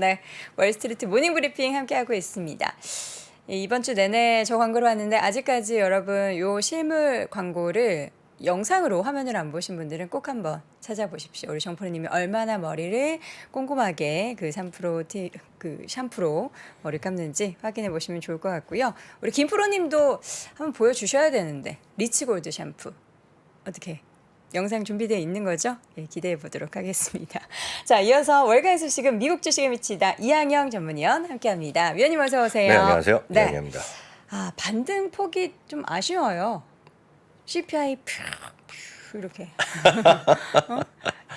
네, 월스트리트 모닝 브리핑 함께하고 있습니다. 이번 주 내내 저 광고를 봤는데 아직까지 여러분 요 실물 광고를 영상으로 화면을 안 보신 분들은 꼭 한번 찾아보십시오. 우리 정프로님이 얼마나 머리를 꼼꼼하게 그 샴푸로 머리 감는지 확인해 보시면 좋을 것 같고요. 우리 김프로님도 한번 보여주셔야 되는데 리치골드 샴푸 어떻게 영상 준비되어 있는 거죠? 예, 기대해 보도록 하겠습니다. 자, 이어서 월간 소식은 미국 주식에 미치다 이항영 전문위원 함께합니다. 위원님 어서 오세요. 네, 안녕하세요. 네. 이항영입니다. 반등 폭이 좀 아쉬워요. CPI 이렇게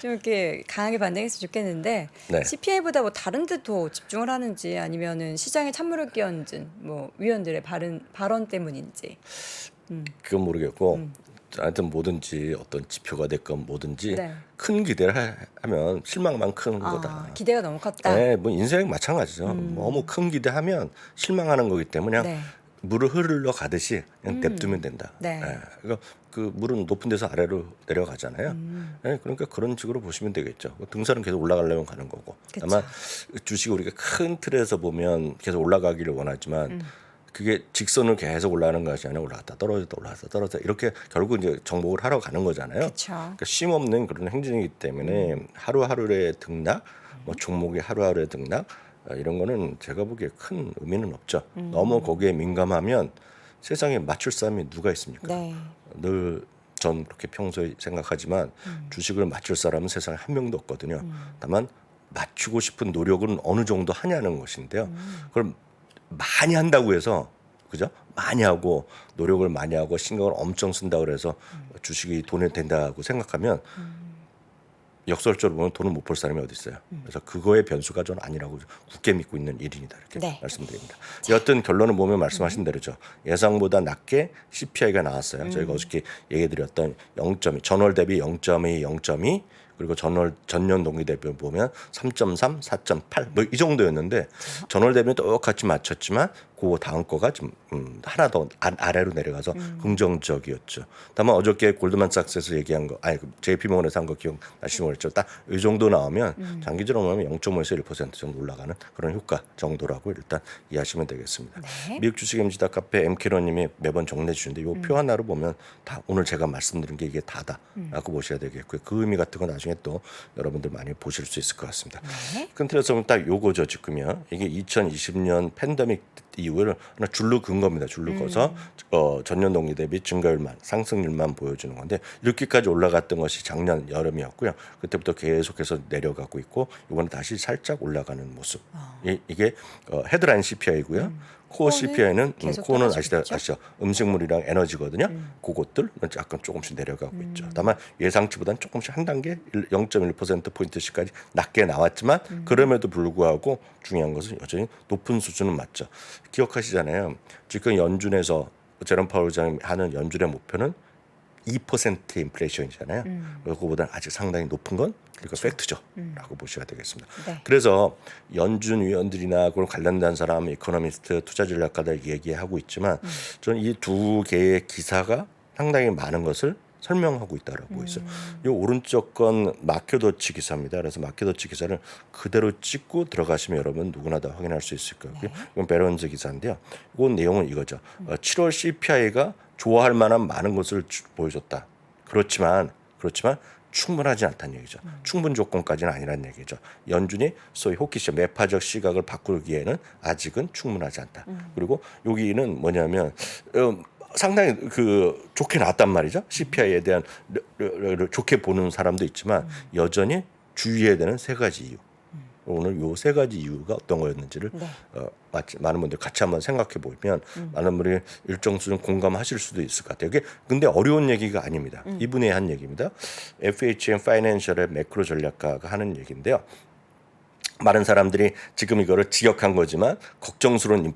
좀 이렇게 강하게 반등했으면 좋겠는데 네. CPI보다 뭐 다른 데 더 집중을 하는지 아니면은 시장에 찬물을 끼얹은 뭐 위원들의 발언 때문인지. 그건 모르겠고 하여튼 뭐든지 어떤 지표가 됐건 뭐든지 네. 큰 기대를 하면 실망만 큰 거다. 기대가 너무 컸다. 네, 뭐 인생 마찬가지죠. 너무 큰 기대하면 실망하는 거기 때문에 그냥 네. 물을 흘러가듯이 그냥 냅두면 된다. 네. 그러니까 그 물은 높은 데서 아래로 내려가잖아요. 네, 그러니까 그런 식으로 보시면 되겠죠. 등산은 계속 올라가려면 가는 거고. 그쵸. 다만 주식 우리가 큰 틀에서 보면 계속 올라가기를 원하지만 그게 직선으로 계속 올라가는 것이 아니라 올라갔다 떨어졌다 올라갔다 떨어졌다 이렇게 결국 이제 정복을 하러 가는 거잖아요. 그렇죠. 그러니까 쉼 없는 그런 행진이기 때문에 하루하루의 등락, 뭐 종목의 하루하루의 등락 이런 거는 제가 보기에 큰 의미는 없죠. 너무 거기에 민감하면 세상에 맞출 사람이 누가 있습니까? 네. 늘 전 그렇게 평소에 생각하지만 주식을 맞출 사람은 세상에 한 명도 없거든요. 다만 맞추고 싶은 노력은 어느 정도 하냐는 것인데요. 그걸 많이 한다고 해서 그죠? 많이 하고 노력을 많이 하고 신경을 엄청 쓴다 그래서 주식이 돈이 된다고 생각하면 역설적으로 보면 돈을 못 벌 사람이 어디 있어요. 그래서 그거의 변수가 저는 아니라고 굳게 믿고 있는 일인이다 이렇게 네. 말씀드립니다. 여하튼 결론을 보면 말씀하신 대로죠. 예상보다 낮게 CPI가 나왔어요. 저희가 어저께 얘기드렸던 0.2 전월 대비 0.2, 0.2 그리고 전년 동기 대비 보면 3.3, 4.8 뭐 이 정도였는데 전월 대비는 똑같이 맞췄지만 그 다음 거가 좀 하나 더 아래로 내려가서 긍정적이었죠. 다만 어저께 골드만삭스에서 얘기한 거, 아니 JP모건에서 한 거 기억나시면 모르겠죠. 딱 이 정도 나오면 장기적으로 보면 0.5에서 1% 정도 올라가는 그런 효과 정도라고 일단 이해하시면 되겠습니다. 네. 미국 주식임지다 카페 MK로님이 매번 정리해 주시는데 이 표 하나로 보면 다 오늘 제가 말씀드린 게 이게 다다라고 보셔야 되겠고요. 그 의미 같은 건 나중에 또 여러분들 많이 보실 수 있을 것 같습니다. 네. 큰 틀에서 보면 딱 요거죠 지금요. 이게 2020년 팬데믹 이후를 하나 줄로 긋은 겁니다. 줄로 그어서 전년 동기 대비 증가율만 상승률만 보여주는 건데 이렇게까지 올라갔던 것이 작년 여름이었고요. 그때부터 계속해서 내려가고 있고 이번에 다시 살짝 올라가는 모습. 이게 헤드라인 CPI고요. 코어 CPI는 계속 코어는 떨어지고 있죠? 아시죠? 음식물이랑 에너지거든요. 그것들 약간 조금씩 내려가고 있죠. 다만 예상치보다는 조금씩 한 단계 0.1%포인트씩까지 낮게 나왔지만 그럼에도 불구하고 중요한 것은 여전히 높은 수준은 맞죠. 기억하시잖아요. 지금 연준에서 제롬 파월 의장이 하는 연준의 목표는 2% 인플레이션이잖아요. 그거보다는 아직 상당히 높은 건 이거 팩트죠. 라고 보셔야 되겠습니다. 네. 그래서 연준 위원들이나 그런 관련된 사람, 이코노미스트, 투자 전략가들 얘기하고 있지만 저는 이 두 개의 기사가 상당히 많은 것을 설명하고 있다라고 보고 있어요. 이 오른쪽 건 마켓워치 기사입니다. 그래서 마켓워치 기사를 그대로 찍고 들어가시면 여러분 누구나 다 확인할 수 있을 거고요. 이건 베런즈 기사인데요. 이건 내용은 이거죠. 7월 CPI가 좋아할 만한 많은 것을 보여줬다. 그렇지만 충분하지 않다는 얘기죠. 충분 조건까지는 아니라는 얘기죠. 연준이 소위 호키심 매파적 시각을 바꾸기에는 아직은 충분하지 않다. 그리고 여기는 뭐냐면 상당히 좋게 나왔단 말이죠. CPI에 대한 좋게 보는 사람도 있지만 여전히 주의해야 되는 세 가지 이유. 오늘 요 세 가지 이유가 어떤 거였는지를 네. 많은 분들 같이 한번 생각해 보면 많은 분이 일정 수준 공감하실 수도 있을 것 같아요. 이게 근데 어려운 얘기가 아닙니다. 이분이 한 얘기입니다. FHM 파이낸셜의 매크로 전략가가 하는 얘기인데요. 많은 사람들이 지금 이거를 지적한 거지만 걱정스러운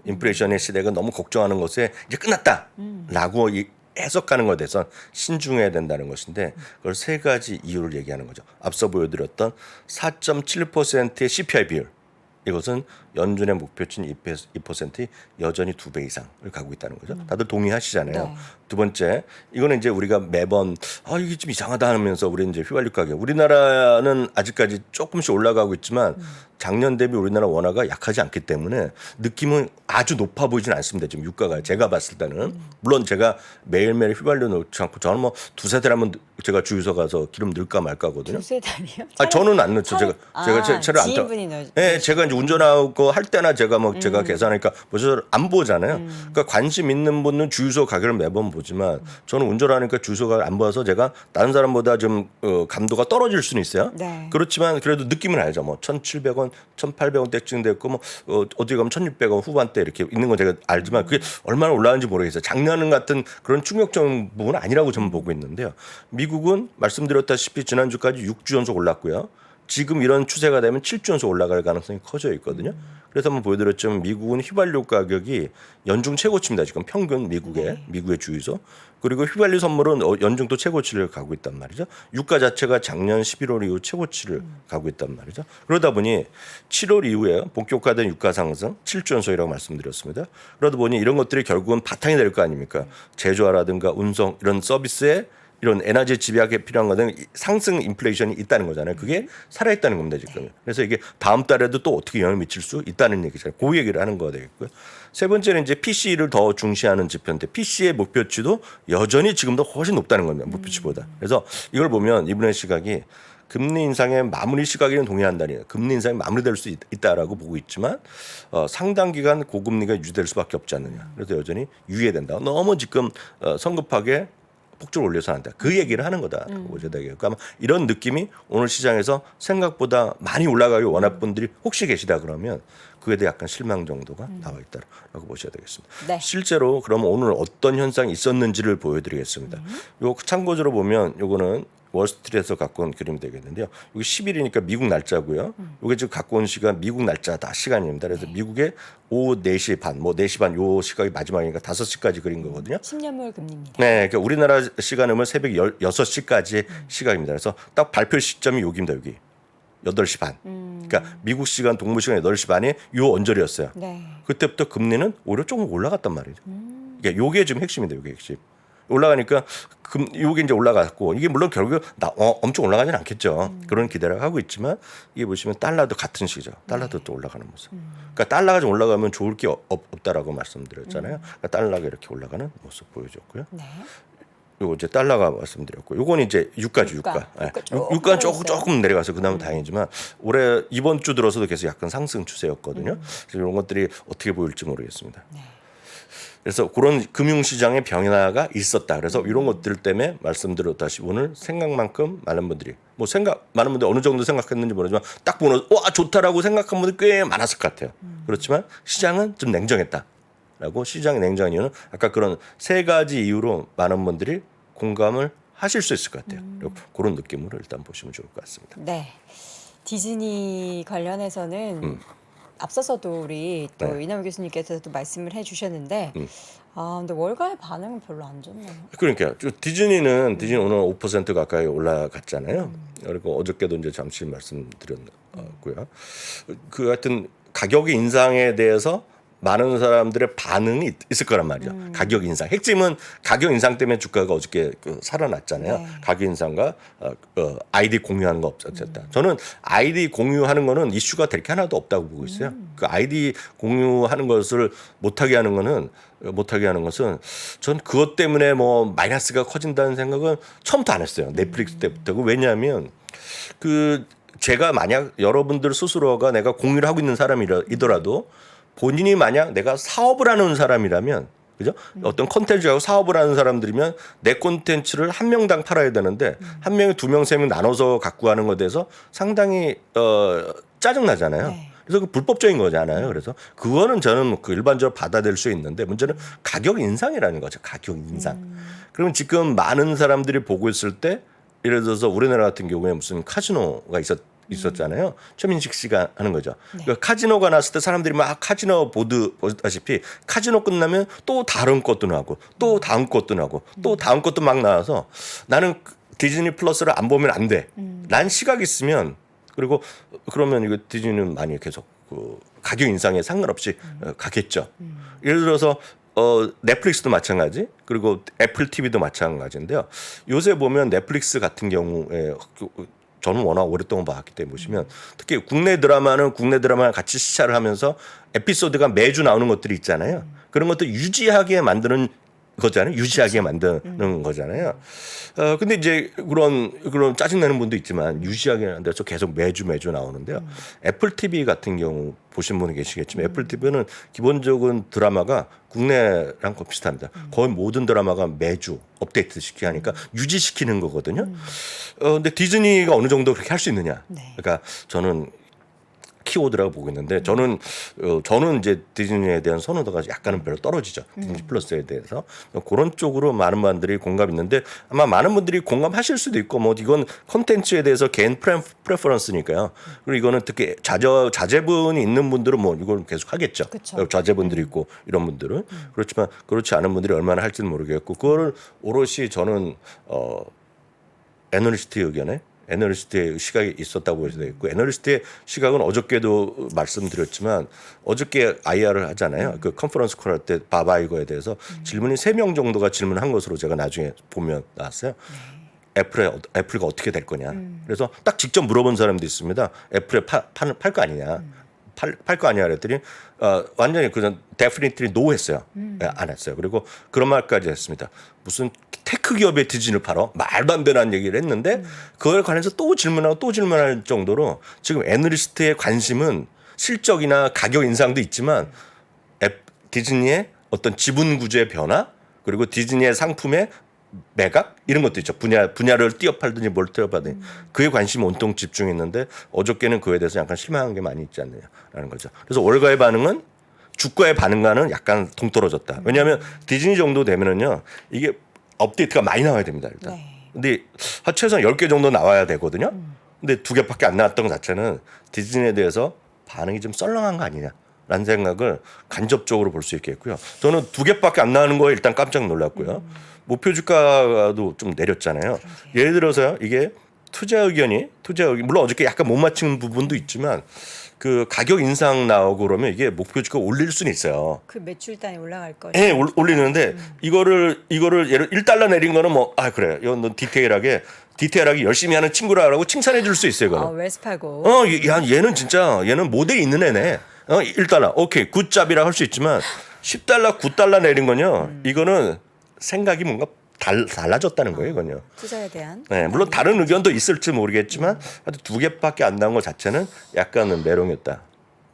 인플레이션의 시대가 너무 걱정하는 것에 이제 끝났다라고 해석하는 것에 대해서 신중해야 된다는 것인데 그걸 세 가지 이유를 얘기하는 거죠. 앞서 보여드렸던 4.7%의 CPI 비율 이것은 연준의 목표치인 2%이 여전히 2배 이상을 가고 있다는 거죠. 다들 동의하시잖아요. 네. 두 번째, 이거는 이제 우리가 매번 이게 좀 이상하다 하면서 우리 이제 휘발유 가격. 우리나라는 아직까지 조금씩 올라가고 있지만 작년 대비 우리나라 원화가 약하지 않기 때문에 느낌은 아주 높아 보이진 않습니다. 지금 유가가 제가 봤을 때는 물론 제가 매일매일 휘발유 넣지 않고 저는 뭐 두세 달하면 제가 주유소 가서 기름 넣을까 말까거든요. 두세 달이요? 아 저는 안 넣죠. 제가 제 차를 안 타. 지인분이 넣. 네, 제가 이제 운전하고 할 때나 제가 뭐 제가 계산하니까 먼저 안 보잖아요. 그러니까 관심 있는 분은 주유소 가격을 매번 보지만 저는 운전하니까 주유소가 안 보아서 제가 다른 사람보다 좀 감도가 떨어질 수는 있어요. 네. 그렇지만 그래도 느낌은 알죠. 뭐 1,700원, 1,800원대 찍는데있고 뭐 어디 가면 1,600원 후반대 이렇게 있는 건 제가 알지만 그게 얼마나 올라가는지 모르겠어요. 작년 같은 그런 충격적인 부분은 아니라고 저는 보고 있는데요. 미국은 말씀드렸다시피 지난주까지 6주 연속 올랐고요. 지금 이런 추세가 되면 7주 연속 올라갈 가능성이 커져 있거든요. 그래서 한번 보여드렸지만 미국은 휘발유 가격이 연중 최고치입니다. 지금 평균 미국의 주유소. 그리고 휘발유 선물은 연중 또 최고치를 가고 있단 말이죠. 유가 자체가 작년 11월 이후 최고치를 가고 있단 말이죠. 그러다 보니 7월 이후에 본격화된 유가 상승 7주 연속이라고 말씀드렸습니다. 그러다 보니 이런 것들이 결국은 바탕이 될 거 아닙니까? 제조화라든가 운송 이런 서비스에 이런 에너지 집약에 필요한 거는 상승 인플레이션이 있다는 거잖아요. 그게 살아있다는 겁니다 지금. 그래서 이게 다음 달에도 또 어떻게 영향을 미칠 수 있다는 얘기잖아요. 그 얘기를 하는 거가 되겠고요. 세 번째는 이제 PC를 더 중시하는 지표인데 PC의 목표치도 여전히 지금도 훨씬 높다는 겁니다. 목표치보다. 그래서 이걸 보면 이분의 시각이 금리 인상의 마무리 시각에는 동의한다니 금리 인상이 마무리될 수 있다라고 보고 있지만 상당 기간 고금리가 유지될 수밖에 없지 않느냐. 그래서 여전히 유의해야 된다. 너무 지금 성급하게 폭주를 올려서는 안 된다. 그 얘기를 하는 거다. 보셔야 되겠고 아마 이런 느낌이 오늘 시장에서 생각보다 많이 올라가기 원할 분들이 혹시 계시다 그러면 그에 대해 약간 실망 정도가 나와 있다라고 보셔야 되겠습니다. 네. 실제로 그러면 오늘 어떤 현상이 있었는지를 보여드리겠습니다. 요 참고적으로 보면 요거는 월스트리트에서 갖고 온 그림이 되겠는데요. 여기 10일이니까 미국 날짜고요. 이게 지금 갖고 온 시간 미국 날짜다 시간입니다. 그래서 미국의 오후 4시 반, 뭐 4시 반 요 시각이 마지막이니까 5시까지 그린 거거든요. 10년물 금리입니다. 네, 그러니까 우리나라 시간이면 새벽 6시까지 시각입니다. 그래서 딱 발표 시점이 여기입니다. 여기 8시 반. 그러니까 미국 시간 동부 시간 8시 반이 요 언저리였어요. 네. 그때부터 금리는 오히려 조금 올라갔단 말이죠. 그러니까 요게 지금 핵심인데 요게 핵심. 올라가니까 요게 이제 올라갔고 이게 물론 결국 엄청 올라가진 않겠죠. 그런 기대를 하고 있지만 이게 보시면 달러도 같은 시기죠. 달러도 또 올라가는 모습. 그러니까 달러가 좀 올라가면 좋을 게 없다라고 말씀드렸잖아요. 그러니까 달러가 이렇게 올라가는 모습 보여줬고요. 네. 요거 이제 달러가 말씀드렸고 요건 이제 유가죠. 유가. 유가 조금 내려가서 그나마 다행이지만 올해 이번 주 들어서도 계속 약간 상승 추세였거든요. 그래서 이런 것들이 어떻게 보일지 모르겠습니다. 네. 그래서 그런 금융시장의 변화가 있었다. 그래서 이런 것들 때문에 말씀드렸다시피 오늘 생각만큼 많은 분들이 많은 분들이 어느 정도 생각했는지 모르지만 딱 보면 와 좋다라고 생각한 분들이 꽤 많았을 것 같아요. 그렇지만 시장은 좀 냉정했다라고 시장이 냉정한 이유는 아까 그런 세 가지 이유로 많은 분들이 공감을 하실 수 있을 것 같아요. 그런 느낌으로 일단 보시면 좋을 것 같습니다. 네. 디즈니 관련해서는 앞서서도 우리 또 이남우 교수님께서도 말씀을 해주셨는데 근데 월가의 반응은 별로 안 좋네요. 그러니까 디즈니 오늘 5% 가까이 올라갔잖아요. 그리고 어저께도 이제 잠시 말씀드렸고요. 그 하여튼 가격 인상에 대해서 많은 사람들의 반응이 있을 거란 말이죠. 가격 인상. 핵심은 가격 인상 때문에 주가가 어저께 살아났잖아요. 네. 가격 인상과 아이디 공유하는 거 없었다. 저는 아이디 공유하는 거는 이슈가 될 게 하나도 없다고 보고 있어요. 그 아이디 공유하는 것을 못하게 하는 것은 전 그것 때문에 뭐 마이너스가 커진다는 생각은 처음부터 안 했어요. 넷플릭스 때부터. 왜냐하면 제가 만약 여러분들 스스로가 내가 공유를 하고 있는 사람이더라도 본인이 만약 내가 사업을 하는 사람이라면 그죠? 어떤 콘텐츠하고 사업을 하는 사람들이면 내 콘텐츠를 한 명당 팔아야 되는데 한 명이 두 명, 세 명 나눠서 갖고 가는 것에 대해서 상당히 짜증 나잖아요. 네. 그래서 그 불법적인 거잖아요. 그래서 그거는 저는 일반적으로 받아들일 수 있는데 문제는 가격 인상이라는 거죠. 가격 인상. 그러면 지금 많은 사람들이 보고 있을 때 예를 들어서 우리나라 같은 경우에 무슨 카지노가 있었잖아요. 최민식 씨가 하는 거죠. 네. 그러니까 카지노가 났을 때 사람들이 막 카지노 보다시피 카지노 끝나면 또 다른 것도 나고 또 다음 것도 나고 또 다음 것도 막 나와서 나는 디즈니 플러스를 안 보면 안 돼. 난 시각이 있으면 그리고 그러면 이거 디즈니는 많이 계속 가격 인상에 상관없이 가겠죠. 예를 들어서 넷플릭스도 마찬가지 그리고 애플 TV도 마찬가지인데요. 요새 보면 넷플릭스 같은 경우에 저는 워낙 오랫동안 봤기 때문에 보시면 특히 국내 드라마는 국내 드라마랑 같이 시찰을 하면서 에피소드가 매주 나오는 것들이 있잖아요. 그런 것들 유지하게 만드는 거잖아요. 유지하게 만드는 거잖아요. 근데 이제 그런 짜증나는 분도 있지만 유지하게 만들어서 계속 매주 나오는데요. 애플 TV 같은 경우 보신 분이 계시겠지만 애플 TV는 기본적인 드라마가 국내랑 거의 비슷합니다. 거의 모든 드라마가 매주 업데이트 시키게 하니까 유지시키는 거거든요. 근데 디즈니가 어느 정도 그렇게 할 수 있느냐. 네. 그러니까 저는 키워드라고 보고 있는데 저는 이제 디즈니에 대한 선호도가 약간은 별로 떨어지죠. 디즈니 플러스에 대해서 그런 쪽으로 많은 분들이 공감 있는데 아마 많은 분들이 공감하실 수도 있고 뭐 이건 콘텐츠에 대해서 개인 프레퍼런스니까요. 그리고 이거는 특히 자제분이 있는 분들은 뭐 이걸 계속 하겠죠. 그쵸. 자제분들이 있고 이런 분들은 그렇지만 그렇지 않은 분들이 얼마나 할지는 모르겠고 그거를 오롯이 저는 애널리스트 의견에 애널리스트의 시각이 있었다고 보셔도 되겠고 애널리스트의 시각은 어저께도 말씀드렸지만 어저께 IR을 하잖아요. 그 컨퍼런스 콜 할 때 바바이거에 대해서 질문이 3명 정도가 질문한 것으로 제가 나중에 보면 나왔어요. 애플가 어떻게 될 거냐. 그래서 딱 직접 물어본 사람도 있습니다. 애플에 팔 거 아니냐. 팔 거 아니야 그랬더니 완전히 그냥 definitely no 했어요. 안 했어요. 그리고 그런 말까지 했습니다. 무슨 테크 기업의 디즈니를 팔어? 말도 안 되는 얘기를 했는데 그걸 관해서 또 질문할 정도로 지금 애널리스트의 관심은 실적이나 가격 인상도 있지만 디즈니의 어떤 지분 구조의 변화 그리고 디즈니의 상품의 매각 이런 것도 있죠. 분야를 띄어팔든지 뭘 띄어팔든지 그에 관심이 온통 집중했는데 어저께는 그에 대해서 약간 실망한 게 많이 있지 않느냐라는 거죠. 그래서 월가의 반응은 주가의 반응과는 약간 동떨어졌다. 왜냐하면 디즈니 정도 되면은요 이게 업데이트가 많이 나와야 됩니다. 일단. 네. 근데 최소한 10개 정도 나와야 되거든요. 근데 2개밖에 안 나왔던 것 자체는 디즈니에 대해서 반응이 좀 썰렁한 거 아니냐라는 생각을 간접적으로 볼 수 있겠고요. 저는 2개밖에 안 나오는 거에 일단 깜짝 놀랐고요. 목표 주가도 좀 내렸잖아요. 예를 들어서요. 이게 투자 의견이 물론 어저께 약간 못 맞춘 부분도 있지만 그 가격 인상 나오고 그러면 이게 목표 주가 올릴 수는 있어요. 그 매출단이 올라갈 거죠. 예, 올리는데 이거를 예를 1달러 내린 거는 뭐 그래. 이건 너 디테일하게 열심히 하는 친구라고 칭찬해 줄 수 있어요, 이거는. 웰스파고. 얘는 모델이 있는 애네. 1달러. 오케이. 굿잡이라 할 수 있지만 10달러, 9달러 내린 건요. 이거는 생각이 뭔가 달라졌다는 거예요, 이건요. 투자에 대한. 네, 물론 다른 의견도 있을지 모르겠지만 하여튼 2개밖에 안 나온 것 자체는 약간은 매력이었다.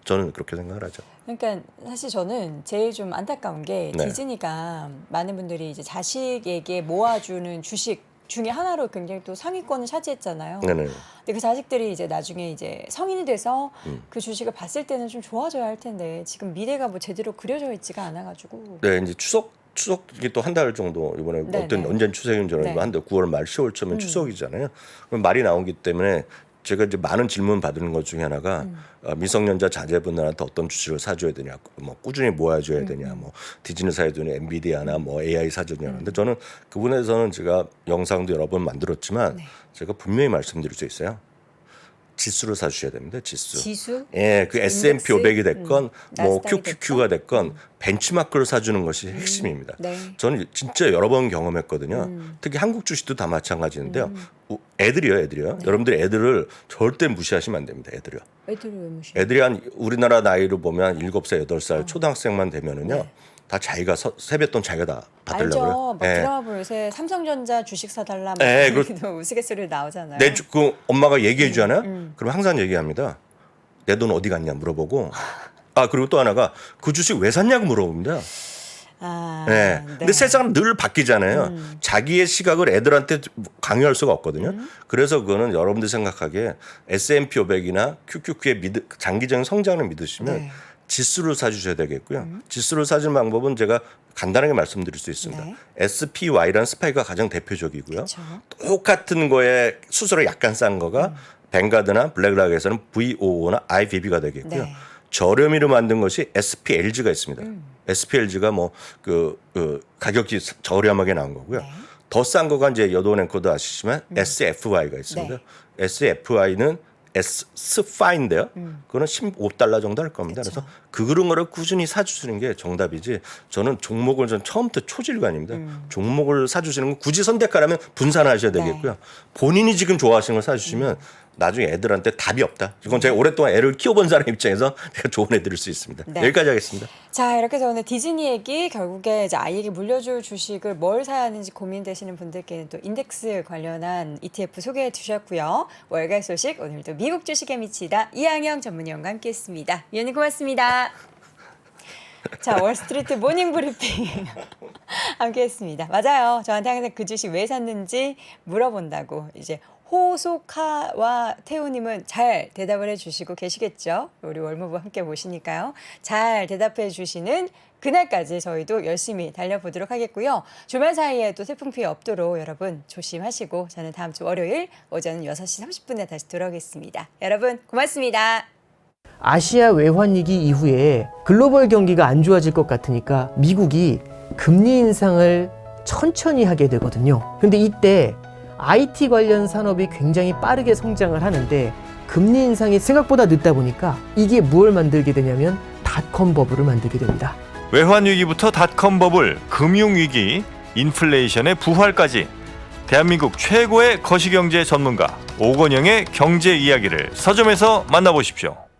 저는 그렇게 생각을 하죠. 그러니까 사실 저는 제일 좀 안타까운 게 네. 디즈니가 많은 분들이 이제 자식에게 모아주는 주식 중에 하나로 굉장히 또 상위권을 차지했잖아요. 네네. 근데 그 자식들이 이제 나중에 이제 성인이 돼서 그 주식을 봤을 때는 좀 좋아져야 할 텐데 지금 미래가 뭐 제대로 그려져 있지가 않아가지고. 네, 이제 추석이 또 한 달 정도 이번에 네, 어떤 네. 언제 추석인 줄 알고 네. 한달 9월 말 10월쯤엔 추석이잖아요. 그럼 말이 나오기 때문에 제가 이제 많은 질문 받는 것 중에 하나가 미성년자 자제분들한테 어떤 주식을 사줘야 되냐, 뭐 꾸준히 모아줘야 되냐, 뭐 디즈니 사야 되냐, 엔비디아나 뭐 AI 사줘야 되냐. 근데 저는 그분에서는 제가 영상도 여러 번 만들었지만 네. 제가 분명히 말씀드릴 수 있어요. 지수를 사주셔야 됩니다. 지수? 예, 그 S&P 인덱스? 500이 됐건 뭐 나스닥이 QQQ가 됐건 벤치마크를 사주는 것이 핵심입니다. 네. 저는 진짜 여러 번 경험했거든요. 특히 한국 주식도 다 마찬가지인데요. 애들이요. 여러분들 애들을 절대 무시하시면 안 됩니다. 애들이요. 애들을 왜 무시? 애들이 한 우리나라 나이로 보면 7살, 8살 초등학생만 되면은요. 네. 다 자기가 세뱃돈 자기가 다 받으려고 알죠. 막 그래요. 예. 드라마 보면 요새 삼성전자 주식 사달라 막 예, 이렇게도 우스갯소리를 나오잖아요. 그 엄마가 얘기해 주잖아요. 그럼 항상 얘기합니다. 내 돈 어디 갔냐 물어보고. 그리고 또 하나가 그 주식 왜 샀냐고 물어봅니다. 네. 근데 세상은 늘 바뀌잖아요. 자기의 시각을 애들한테 강요할 수가 없거든요. 그래서 그거는 여러분들 생각하기에 S&P 500이나 QQQ의 장기적인 성장을 믿으시면 네. 지수를 사주셔야 되겠고요. 지수를 사주는 방법은 제가 간단하게 말씀드릴 수 있습니다. 네. SPY라는 스파이가 가장 대표적이고요. 그쵸. 똑같은 거에 수수료 약간 싼 거가 뱅가드나 블랙락에서는 VOO나 IBB가 되겠고요. 네. 저렴이로 만든 것이 SPLG가 있습니다. SPLG가 뭐 가격이 저렴하게 나온 거고요. 네. 더 싼 거가 이제 여돈 앵커도 아시지만 SFY가 있습니다. 네. SFY는 S파인데요. 그거는 15달러 정도 할 겁니다. 그쵸. 그래서 그런 거를 꾸준히 사주시는 게 정답이지. 저는 종목을 처음부터 초질관입니다. 종목을 사주시는 건 굳이 선택하라면 분산하셔야 되겠고요. 본인이 지금 좋아하시는 걸 사주시면 나중에 애들한테 답이 없다. 이건 제가 오랫동안 애를 키워본 사람 입장에서 제가 조언해 드릴 수 있습니다. 네. 여기까지 하겠습니다. 자, 이렇게 해서 오늘 디즈니 얘기, 결국에 이제 아이에게 물려줄 주식을 뭘 사야 하는지 고민되시는 분들께는 또 인덱스 관련한 ETF 소개해 주셨고요. 월간 소식 오늘도 미국 주식에 미치다 이항영 전문위원과 함께했습니다. 위원님 고맙습니다. 자, 월스트리트 모닝 브리핑 함께했습니다. 맞아요. 저한테 항상 그 주식 왜 샀는지 물어본다고 이제 호소카와 태우님은 잘 대답을 해주시고 계시겠죠. 우리 월무부 함께 보시니까요. 잘 대답해 주시는 그날까지 저희도 열심히 달려보도록 하겠고요. 주말 사이에 또 태풍 피해 없도록 여러분 조심하시고 저는 다음 주 월요일 오전 6시 30분에 다시 돌아오겠습니다. 여러분 고맙습니다. 아시아 외환위기 이후에 글로벌 경기가 안 좋아질 것 같으니까 미국이 금리 인상을 천천히 하게 되거든요. 근데 이때 IT 관련 산업이 굉장히 빠르게 성장을 하는데 금리 인상이 생각보다 늦다 보니까 이게 무엇을 만들게 되냐면 닷컴 버블을 만들게 됩니다. 외환위기부터 닷컴 버블, 금융위기, 인플레이션의 부활까지 대한민국 최고의 거시경제 전문가 오건영의 경제 이야기를 서점에서 만나보십시오.